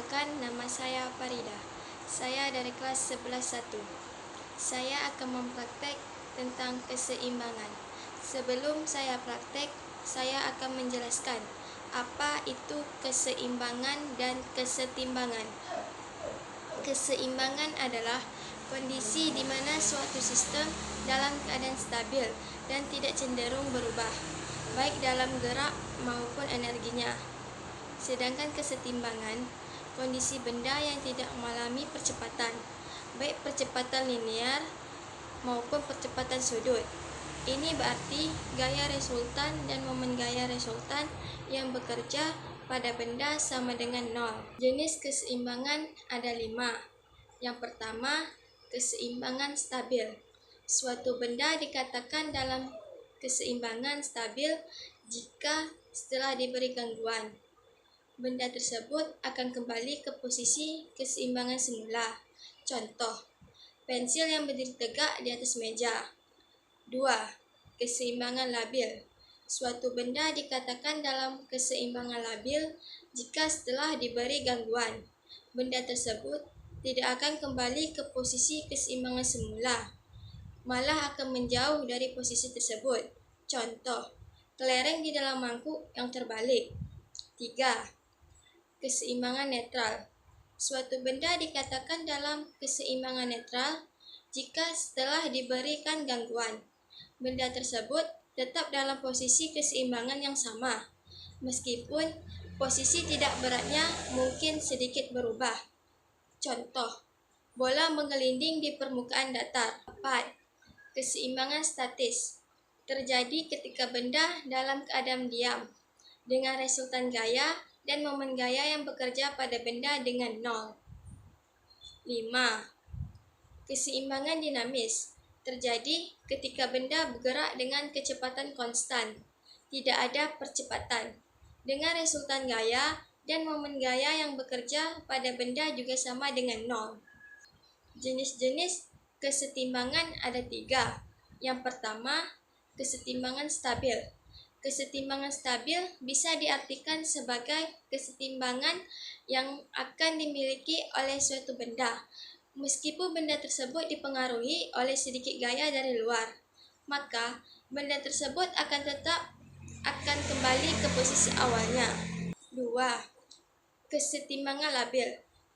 Perkenalkan, nama saya Farida. Saya dari kelas 11-1. Saya akan mempraktek tentang keseimbangan. Sebelum saya praktek, saya akan menjelaskan apa itu keseimbangan dan kesetimbangan. Keseimbangan adalah kondisi di mana suatu sistem dalam keadaan stabil dan tidak cenderung berubah, baik dalam gerak maupun energinya. Sedangkan kesetimbangan, kondisi benda yang tidak mengalami percepatan, baik percepatan linear maupun percepatan sudut. Ini berarti gaya resultan dan momen gaya resultan yang bekerja pada benda sama dengan nol. Jenis keseimbangan ada 5. Yang pertama, keseimbangan stabil. Suatu benda dikatakan dalam keseimbangan stabil jika setelah diberi gangguan, benda tersebut akan kembali ke posisi keseimbangan semula. Contoh, pensil yang berdiri tegak di atas meja. 2. Keseimbangan labil. Suatu benda dikatakan dalam keseimbangan labil jika setelah diberi gangguan, benda tersebut tidak akan kembali ke posisi keseimbangan semula, malah akan menjauh dari posisi tersebut. Contoh, kelereng di dalam mangkuk yang terbalik. 3. Keseimbangan netral. Suatu benda dikatakan dalam keseimbangan netral jika setelah diberikan gangguan, benda tersebut tetap dalam posisi keseimbangan yang sama, meskipun posisi tidak beratnya mungkin sedikit berubah. Contoh, bola menggelinding di permukaan datar. 4. Keseimbangan statis. Terjadi ketika benda dalam keadaan diam, dengan resultan gaya dan momen gaya yang bekerja pada benda dengan nol. 5. Keseimbangan dinamis. Terjadi ketika benda bergerak dengan kecepatan konstan, tidak ada percepatan, dengan resultan gaya dan momen gaya yang bekerja pada benda juga sama dengan nol. Jenis-jenis kesetimbangan ada 3. Yang pertama, kesetimbangan stabil. Kesetimbangan stabil bisa diartikan sebagai kesetimbangan yang akan dimiliki oleh suatu benda, meskipun benda tersebut dipengaruhi oleh sedikit gaya dari luar, maka benda tersebut akan kembali ke posisi awalnya. 2. Kesetimbangan labil.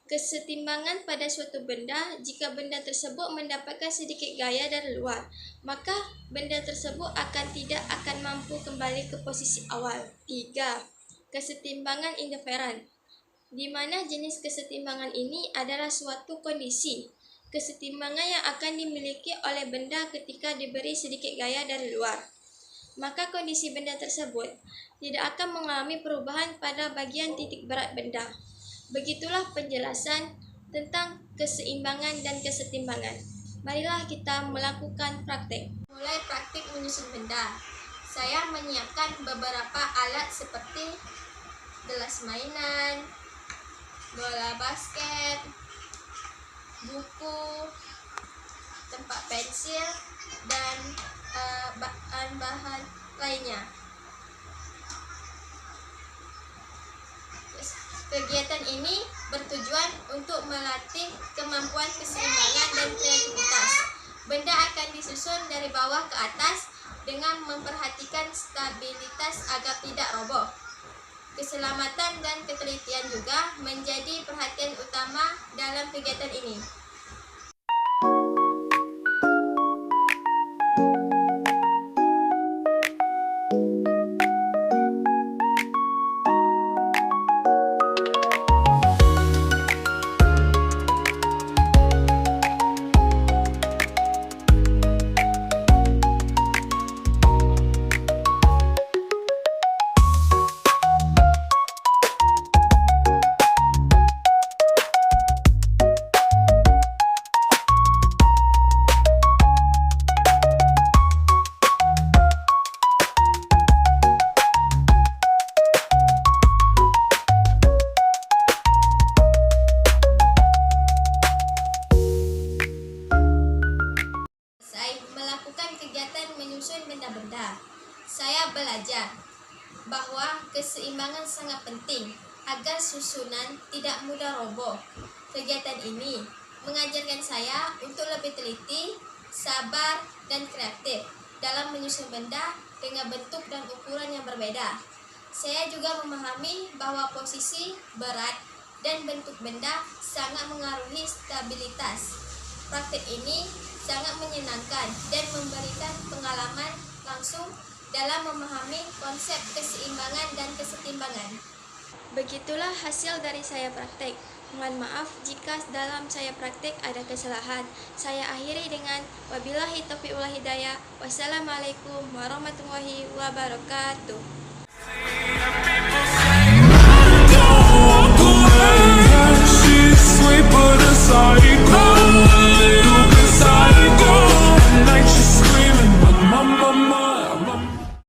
Kesetimbangan pada suatu benda jika benda tersebut mendapatkan sedikit gaya dari luar, maka benda tersebut tidak akan mampu kembali ke posisi awal. 3. Kesetimbangan indiferen, di mana jenis kesetimbangan ini adalah suatu kondisi kesetimbangan yang akan dimiliki oleh benda ketika diberi sedikit gaya dari luar, maka kondisi benda tersebut tidak akan mengalami perubahan pada bagian titik berat benda. Begitulah penjelasan tentang keseimbangan dan kesetimbangan. Marilah kita melakukan praktek. Mulai praktik menyusun benda. Saya menyiapkan beberapa alat seperti gelas mainan, bola basket, buku, tempat pensil, dan bahan-bahan lainnya. Kegiatan ini bertujuan untuk melatih kemampuan keseimbangan dan kreativitas. Benda akan disusun dari bawah ke atas dengan memperhatikan stabilitas agar tidak roboh. Keselamatan dan ketelitian juga menjadi perhatian utama dalam kegiatan ini. Menyusun benda-benda, saya belajar bahwa keseimbangan sangat penting agar susunan tidak mudah roboh. Kegiatan ini mengajarkan saya untuk lebih teliti, sabar, dan kreatif dalam menyusun benda dengan bentuk dan ukuran yang berbeda. Saya juga memahami bahwa posisi, berat, dan bentuk benda sangat mengaruhi stabilitas. Praktik ini sangat menyenangkan dan memberikan pengalaman langsung dalam memahami konsep keseimbangan dan kesetimbangan. Begitulah hasil dari saya praktek. Mohon maaf jika dalam saya praktek ada kesalahan. Saya akhiri dengan wabillahi taufiq wal hidayah. Wassalamualaikum warahmatullahi wabarakatuh.